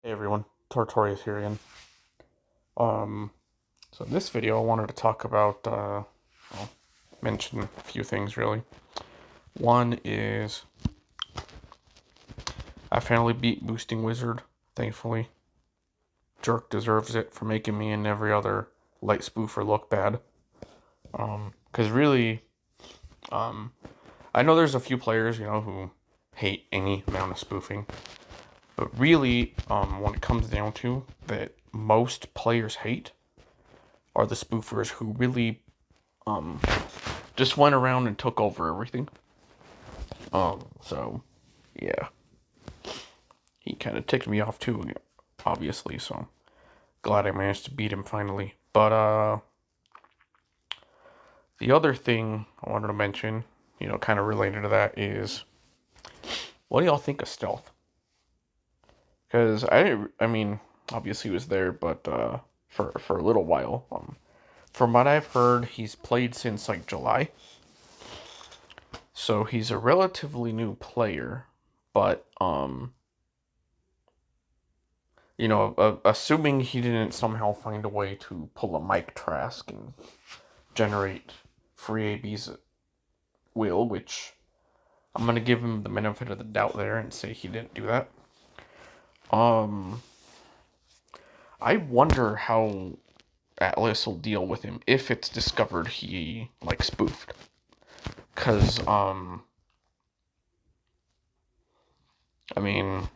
Hey everyone, Tortorius here again. Um, so in this video I wanted to talk about, well, mention a few things really. One is I finally beat Boosting Wizard, thankfully. Jerk deserves it for making me and every other light spoofer look bad. Cause really, um, I know there's a few players, who hate any amount of spoofing. But really, when it comes down to that most players hate are the spoofers who really um, just went around and took over everything. So yeah, he kind of ticked me off too, obviously. So glad I managed to beat him finally. But the other thing I wanted to mention, kind of related to that is, what do y'all think of stealth? Because I mean, obviously he was there, but for a little while. From what I've heard, he's played since like July. So he's a relatively new player, but assuming he didn't somehow find a way to pull a Mike Trask and generate free ABs at will, which I'm gonna give him the benefit of the doubt there and say he didn't do that. Um, I wonder how Atlas will deal with him if it's discovered he like spoofed, cause I mean,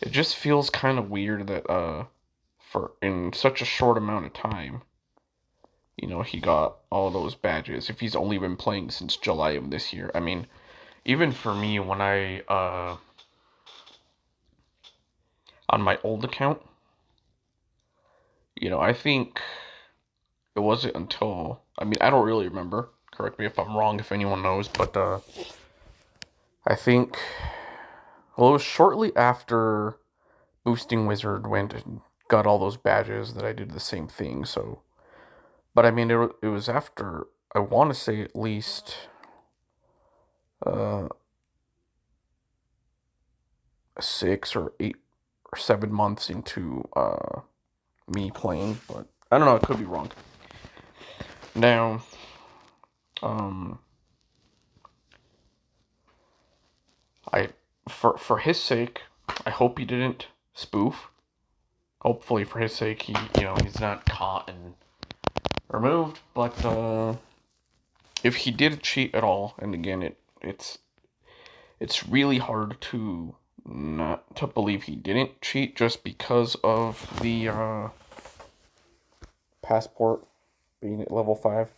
it just feels kind of weird that for in such a short amount of time, he got all those badges if he's only been playing since July of this year. I mean, even for me, when I, on my old account, I think it wasn't until, I mean, I don't really remember. Correct me if I'm wrong, if anyone knows, but, I think, well, it was shortly after Boosting Wizard went and got all those badges that I did the same thing, so, but I mean, it was after, I want to say at least, uh, 6 or 8 or 7 months into me playing, but I don't know. I could be wrong. Now, um, I for his sake, I hope he didn't spoof. Hopefully, for his sake, he's not caught and removed. But if he did cheat at all, and again, it's really hard to not to believe he didn't cheat just because of the passport being at level 5.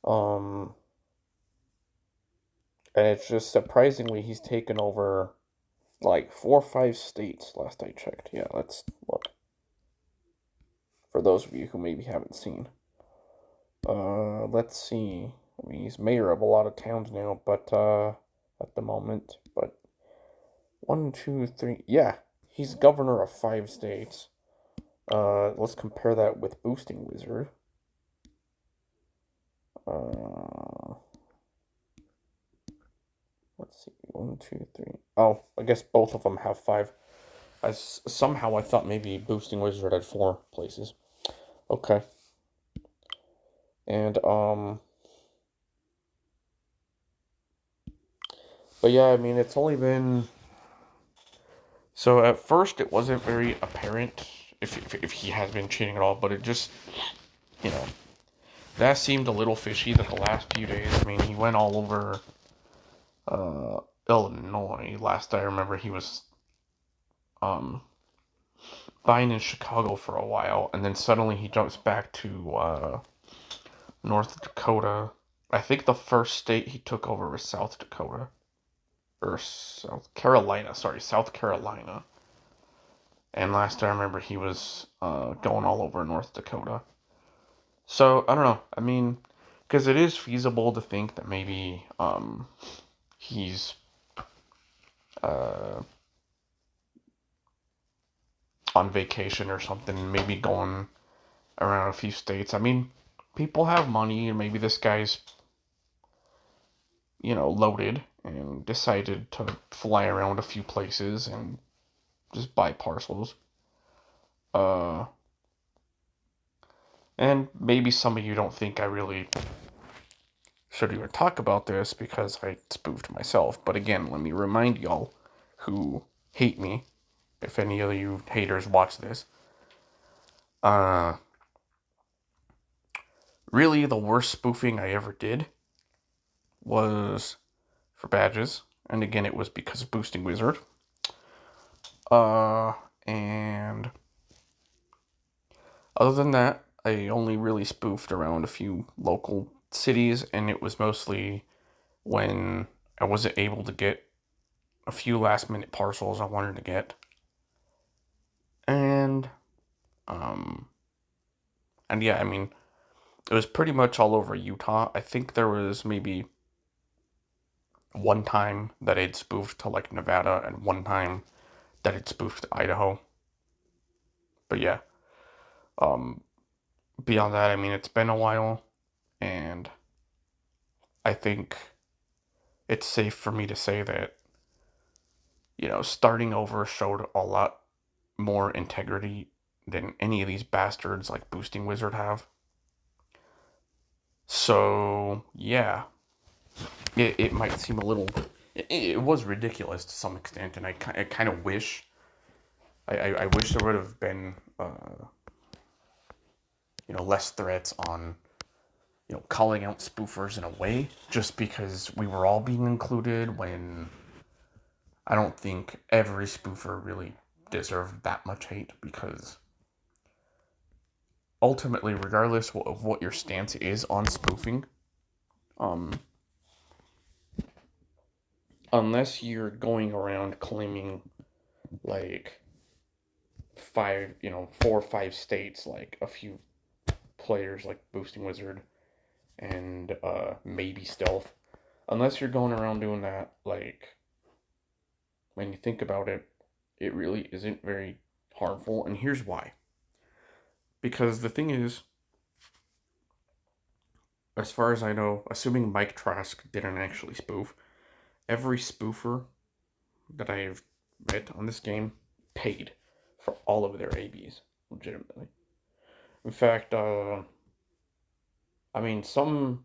Um, and it's just surprisingly he's taken over like 4 or 5 states last I checked. Yeah, let's look for those of you who maybe haven't seen. Let's see. I mean, he's mayor of a lot of towns now, but at the moment, but 1, 2, 3. Yeah, he's governor of 5 states. Let's compare that with Boosting Wizard. Uh, let's see. 1, 2, 3. Oh, I guess both of them have 5. Somehow I thought maybe Boosting Wizard had 4 places. Okay. And but yeah, I mean it's only been, so at first it wasn't very apparent if he has been cheating at all, but it just, you know that seemed a little fishy that the last few days. I mean, he went all over uh Illinois. Last I remember, he was um buying in Chicago for a while, and then suddenly he jumps back to North Dakota. I think the first state he took over was South Dakota. Or South Carolina, sorry, South Carolina. And last I remember, he was going all over North Dakota. So, I don't know. I mean, because it is feasible to think that maybe he's uh, on vacation or something, maybe going around a few states. I mean, people have money, and maybe this guy's, loaded, and decided to fly around a few places and just buy parcels. Uh, and maybe some of you don't think I really should even talk about this because I spoofed myself. But again, let me remind y'all who hate me, if any of you haters watch this. Uh, really, the worst spoofing I ever did was for badges. And again, it was because of Boosting Wizard. And other than that, I only really spoofed around a few local cities, and it was mostly when I wasn't able to get a few last minute parcels I wanted to get. And um and yeah, I mean, it was pretty much all over Utah. I think there was maybe one time that I'd spoofed to like Nevada and one time that I'd spoofed to Idaho. But yeah, um beyond that, I mean, it's been a while, and I think it's safe for me to say that, starting over showed a lot more integrity than any of these bastards like Boosting Wizard have. So, yeah, it might seem a little. It was ridiculous to some extent, and I kind of wish. I wish there would have been, less threats on, calling out spoofers in a way, just because we were all being included when I don't think every spoofer really deserved that much hate, because ultimately, regardless of what your stance is on spoofing, um, unless you're going around claiming like five, 4 or 5 states, like a few players like Boosting Wizard and maybe Stealth, unless you're going around doing that, like when you think about it, it really isn't very harmful. And here's why. Because the thing is, as far as I know, assuming Mike Trask didn't actually spoof, every spoofer that I've met on this game paid for all of their ABs, legitimately. In fact, I mean, some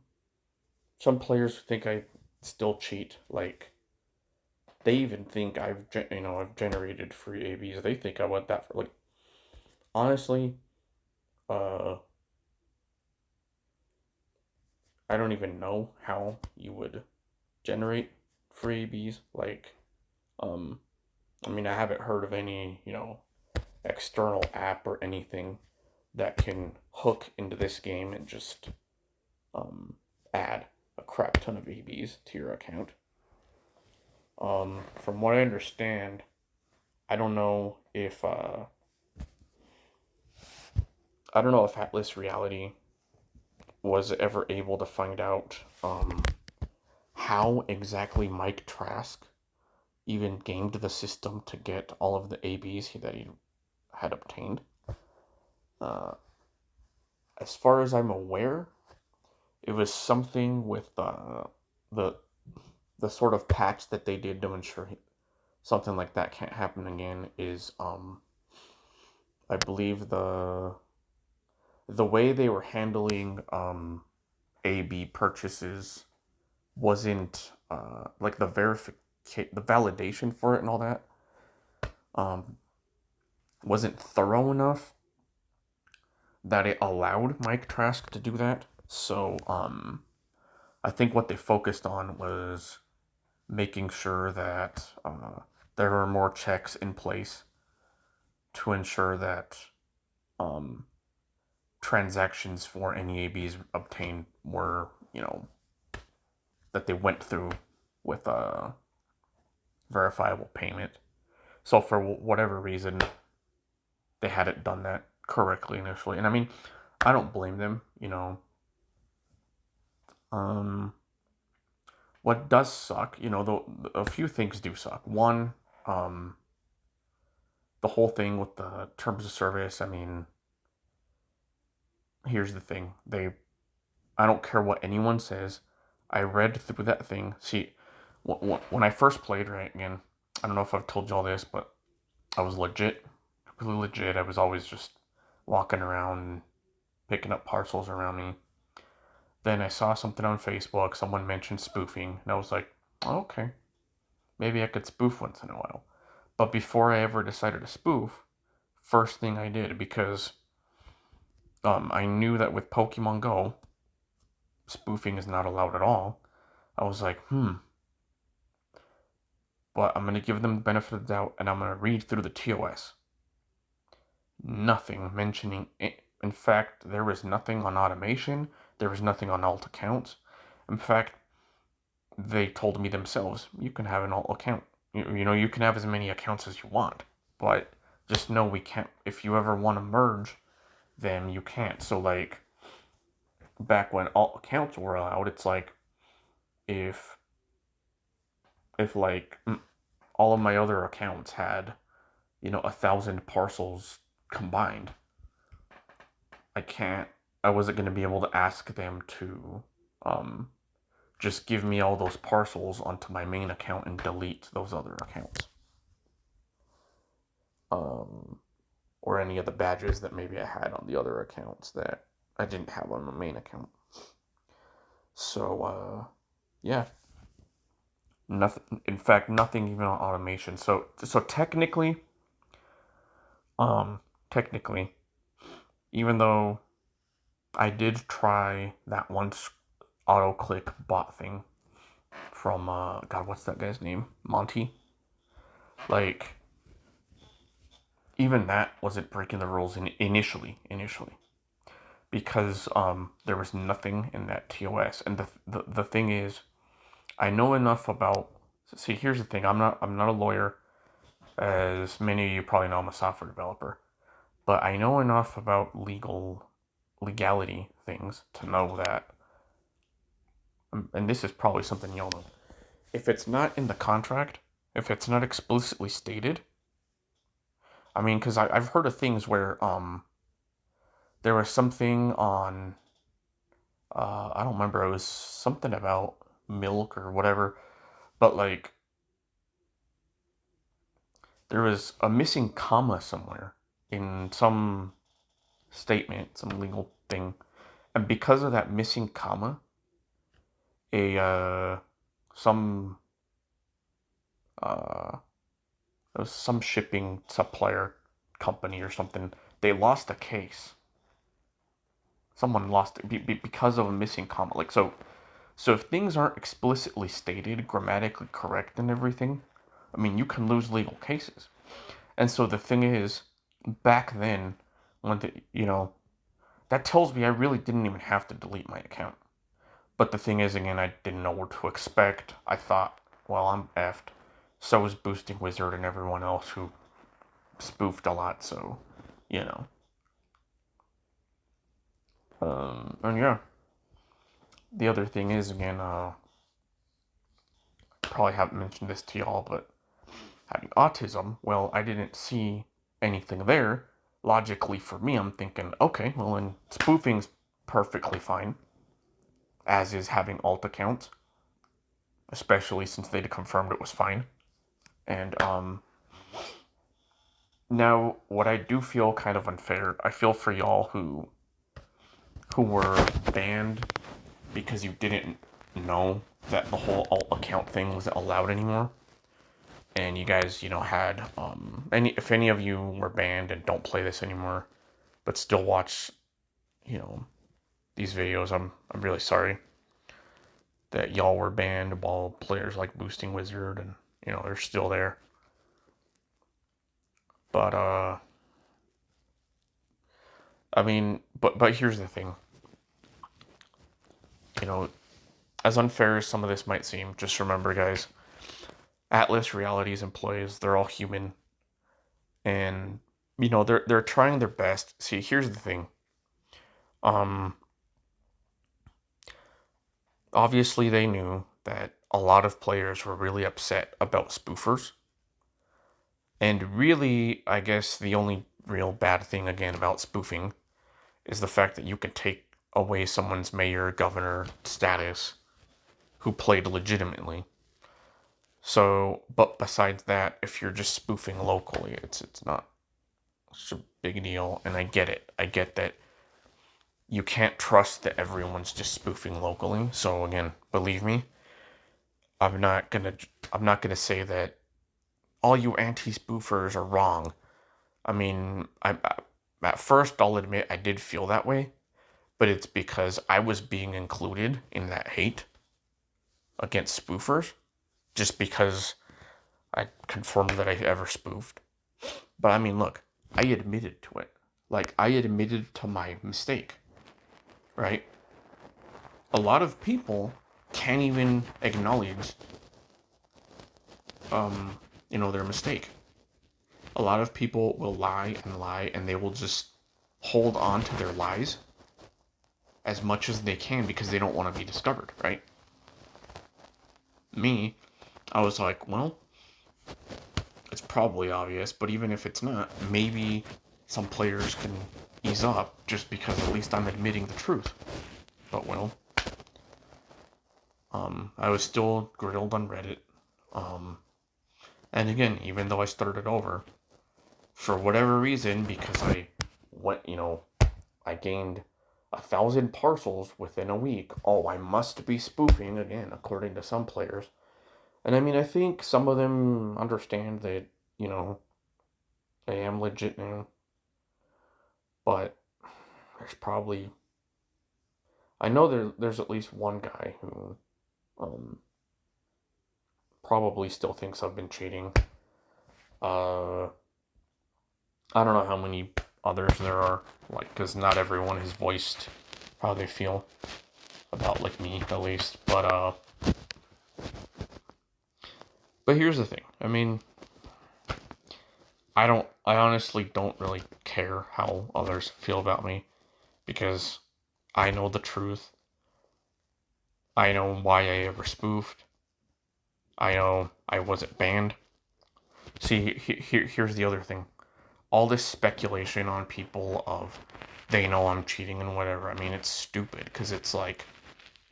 players think I still cheat. Like, they even think I've generated free ABs. They think I went that for, like, honestly, uh, I don't even know how you would generate free ABs. Like, um, I mean, I haven't heard of any, external app or anything that can hook into this game and just um, add a crap ton of ABs to your account. From what I understand, I don't know if Atlas Reality was ever able to find out how exactly Mike Trask even gamed the system to get all of the ABs that he had obtained. Uh, as far as I'm aware, it was something with the the sort of patch that they did to ensure something like that can't happen again. Is I believe the way they were handling AB purchases wasn't like the validation for it and all that um, wasn't thorough enough that it allowed Mike Trask to do that. So I think what they focused on was making sure that there were more checks in place to ensure that um, transactions for any ABs obtained were, that they went through with a verifiable payment. So for whatever reason, they hadn't done that correctly initially. And I mean, I don't blame them, Um, what does suck, a few things do suck. One, um, the whole thing with the terms of service. I mean, here's the thing. I don't care what anyone says. I read through that thing. See, when I first played, right, again, I don't know if I've told you all this, but I was legit, completely legit. I was always just walking around, picking up parcels around me. Then I saw something on Facebook, someone mentioned spoofing, and I was like, oh, okay, maybe I could spoof once in a while. But before I ever decided to spoof, first thing I did, because I knew that with Pokemon Go, spoofing is not allowed at all. I was like, but I'm going to give them the benefit of the doubt and I'm going to read through the TOS. Nothing mentioning it. In fact, there was nothing on automation, there was nothing on alt accounts. In fact, they told me themselves, you can have an alt account. You can have as many accounts as you want, but just know we can't. If you ever want to merge, then you can't. So, like, back when alt accounts were allowed, it's like, if like all of my other accounts had 1,000 parcels combined, I wasn't going to be able to ask them to um, just give me all those parcels onto my main account and delete those other accounts. Or any of the badges that maybe I had on the other accounts that I didn't have on my main account. So, yeah. Nothing. In fact, nothing even on automation. So technically, um, technically, even though I did try that once auto click bot thing from God, what's that guy's name? Monty. Like, even that wasn't breaking the rules initially, because there was nothing in that TOS. And the thing is, I know enough about. See, here's the thing. I'm not a lawyer, as many of you probably know. I'm a software developer, but I know enough about legality things to know that. And this is probably something you'll know. If it's not in the contract, if it's not explicitly stated, I mean, because I've heard of things where there was something on I don't remember, it was something about milk or whatever, but like there was a missing comma somewhere in some statement, some legal thing, and because of that missing comma, a some uh it was some shipping supplier company or something, they lost a case. Someone lost it because of a missing comma. Like, so if things aren't explicitly stated, grammatically correct and everything, I mean, you can lose legal cases. And so the thing is, back then, that tells me I really didn't even have to delete my account. But the thing is, again, I didn't know what to expect. I thought, well, I'm effed. So is Boosting Wizard and everyone else who spoofed a lot, so, you know. And yeah. The other thing is, again, probably haven't mentioned this to y'all, but having autism, well, I didn't see anything there. Logically, for me, I'm thinking, okay, well, then spoofing's perfectly fine, as is having alt accounts, especially since they'd confirmed it was fine. And now, what I do feel kind of unfair, I feel for y'all who were banned because you didn't know that the whole alt account thing wasn't allowed anymore. And you guys, had if any of you were banned and don't play this anymore, but still watch, these videos, I'm really sorry that y'all were banned while players like Boosting Wizard and they're still there. But I mean, but here's the thing. As unfair as some of this might seem, just remember, guys, Atlas Reality's employees, they're all human, and they're trying their best. See, here's the thing. Um, Obviously they knew that a lot of players were really upset about spoofers. And really, I guess the only real bad thing again about spoofing is the fact that you can take away someone's mayor, governor status who played legitimately. So, but besides that, if you're just spoofing locally, it's not such a big deal. And I get it. I get that you can't trust that everyone's just spoofing locally. So again, believe me, I'm not gonna I'm not gonna say that all you anti-spoofers are wrong. I mean, at first I'll admit I did feel that way, but it's because I was being included in that hate against spoofers just because I confirmed that I ever spoofed. But I mean, look, I admitted to it. Like, I admitted to my mistake, right? A lot of people can't even acknowledge, um, their mistake. A lot of people will lie and they will just hold on to their lies as much as they can because they don't want to be discovered, right? Me, I was like, well, it's probably obvious, but even if it's not, maybe some players can ease up just because at least I'm admitting the truth. But well, I was still grilled on Reddit. Um, and again, even though I started over, for whatever reason, because I went, I gained 1,000 parcels within a week. Oh, I must be spoofing again, according to some players. And I mean, I think some of them understand that, I am legit now. But there's probably, I know there's at least one guy who um, probably still thinks I've been cheating. Uh, I don't know how many others there are, like, because not everyone has voiced how they feel about, like, me, at least. But here's the thing. I mean, I honestly don't really care how others feel about me because I know the truth. I know why I ever spoofed. I know I wasn't banned. See, here's the other thing. All this speculation on people of they know I'm cheating and whatever. I mean, it's stupid because it's like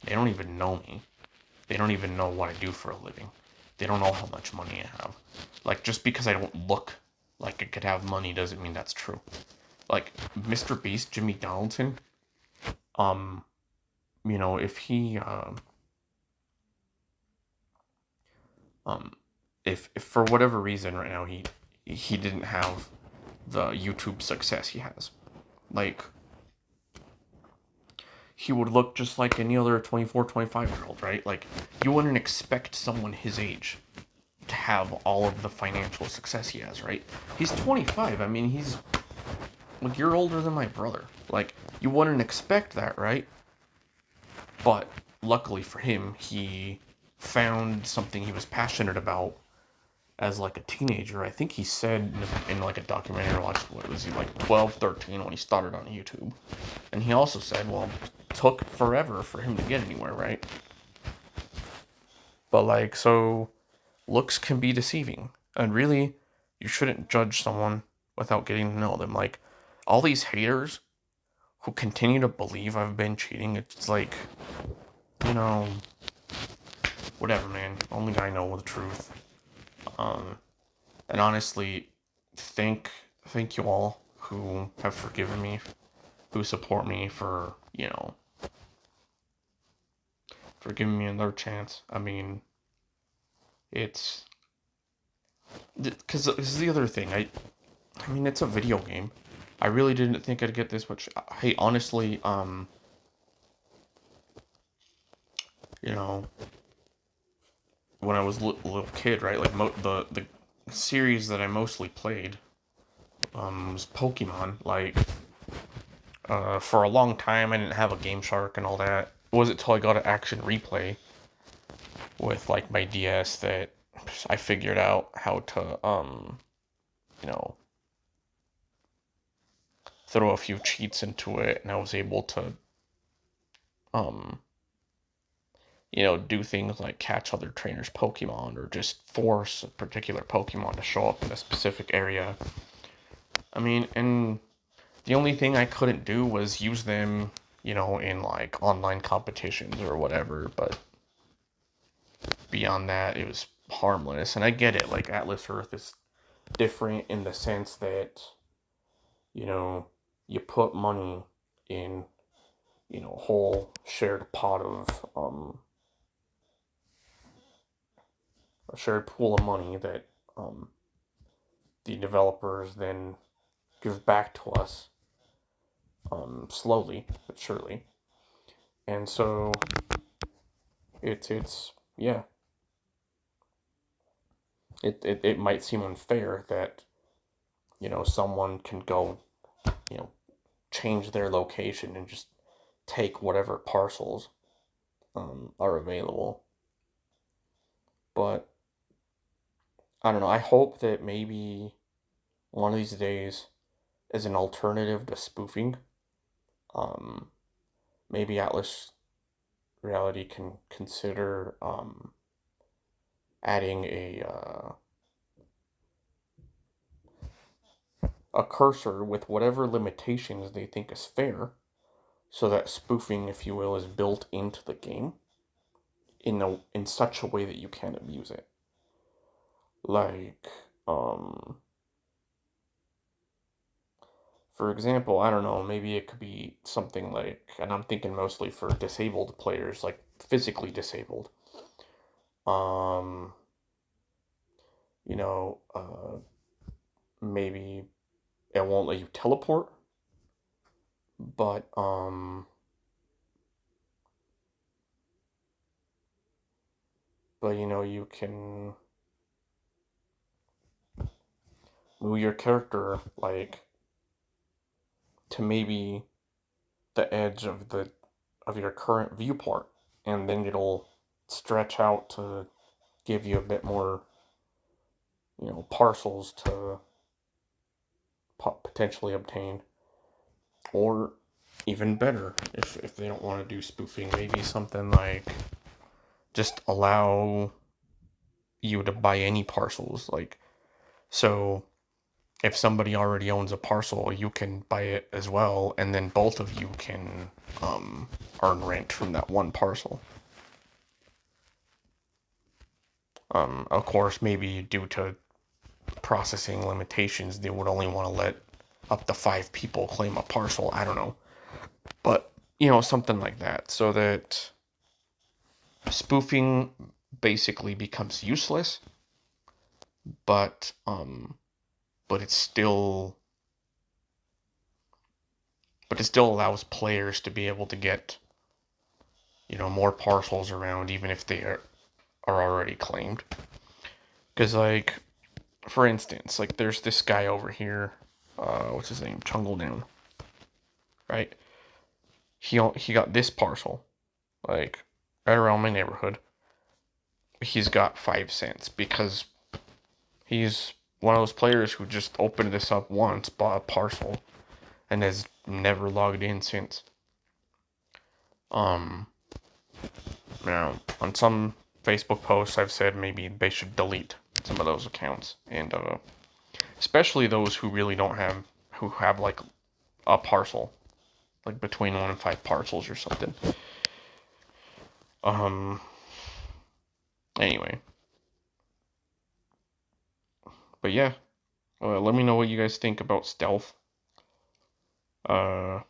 they don't even know me. They don't even know what I do for a living. They don't know how much money I have. Like, just because I don't look like I could have money doesn't mean that's true. Like, Mr. Beast, Jimmy Donaldson, um, if he, um, if for whatever reason right now he didn't have the YouTube success he has, like, he would look just like any other 24, 25-year-old, right? Like, you wouldn't expect someone his age to have all of the financial success he has, right? He's 25. I mean, he's like, you're older than my brother. Like, you wouldn't expect that, right? But luckily for him, he found something he was passionate about as like a teenager. I think he said in like a documentary I watched, what was he, like 12, 13 when he started on YouTube. And he also said, well, it took forever for him to get anywhere, right? But like, so looks can be deceiving. And really, you shouldn't judge someone without getting to know them. Like, all these haters who continue to believe I've been cheating, it's like, you know, whatever, man. Only I know the truth. Um, and honestly, thank you all who have forgiven me, who support me for, for giving me another chance. I mean, it's because this is the other thing. I mean, it's a video game. I really didn't think I'd get this much. Hey, honestly, you know, when I was a little kid, right? Like the series that I mostly played, was Pokemon. Like, for a long time, I didn't have a Game Shark and all that. It wasn't until I got an Action Replay with like my DS that I figured out how to, you know, throw a few cheats into it, and I was able to, um, do things like catch other trainers' Pokemon or just force a particular Pokemon to show up in a specific area. I mean, and the only thing I couldn't do was use them, in like online competitions or whatever, but beyond that, it was harmless. And I get it, like, Atlas Earth is different in the sense that, you know, you put money in, you know, a whole shared pot of, a shared pool of money that, the developers then give back to us, slowly but surely. And so it's yeah, it might seem unfair that, you know, someone can go, you know, change their location and just take whatever parcels, are available. But I don't know. I hope that maybe one of these days, as an alternative to spoofing, um, maybe Atlas Reality can consider, adding a cursor with whatever limitations they think is fair, so that spoofing, if you will, is built into the game in such a way that you can't abuse it. Like, for example, I don't know, maybe it could be something like, and I'm thinking mostly for disabled players, like physically disabled. Um, you know, maybe it won't let you teleport, but you know, you can move your character like to maybe the edge of your current viewport, and then it'll stretch out to give you a bit more, you know, parcels to potentially obtain. Or even better, if they don't want to do spoofing, maybe something like just allow you to buy any parcels. Like, so if somebody already owns a parcel, you can buy it as well, and then both of you can, earn rent from that one parcel. Of course, maybe due to processing limitations, they would only want to let up to 5 people claim a parcel. I don't know. But, you know, something like that. So that spoofing basically becomes useless, but, but it's still, but it still allows players to be able to get, you know, more parcels around, even if they are already claimed. Because, like, for instance, like, there's this guy over here, what's his name? Chungle Down, right? He got this parcel, like, right around my neighborhood. He's got 5 cents because he's one of those players who just opened this up once, bought a parcel, and has never logged in since. Um, Now, on some Facebook posts, I've said maybe they should delete some of those accounts, and especially those who really don't have, who have like a parcel, like between 1 and 5 parcels or something. Um. Anyway, but yeah, let me know what you guys think about stealth. Uh,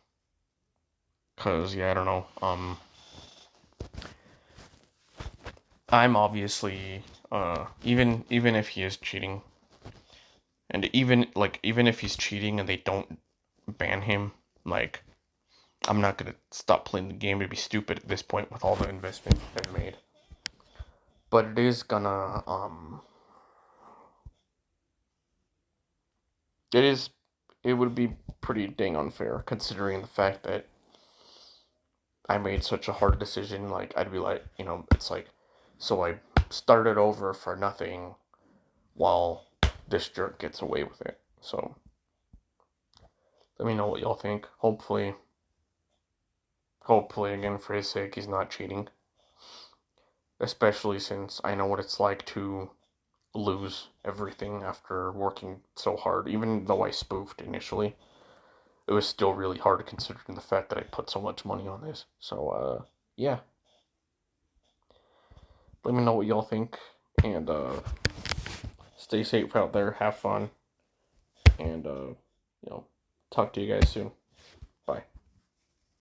cause yeah, I don't know. I'm obviously, even if he is cheating, and even if he's cheating and they don't ban him, like, I'm not gonna stop playing the game. It'd be stupid at this point with all the investment I've made. But it is gonna, it is, it would be pretty dang unfair considering the fact that I made such a hard decision. Like, I'd be like, you know, it's like, so I started over for nothing while this jerk gets away with it. So let me know what y'all think. Hopefully, again, for his sake, he's not cheating. Especially since I know what it's like to lose everything after working so hard. Even though I spoofed initially, it was still really hard considering the fact that I put so much money on this. So, yeah. Let me know what y'all think. And stay safe out there. Have fun. And talk to you guys soon.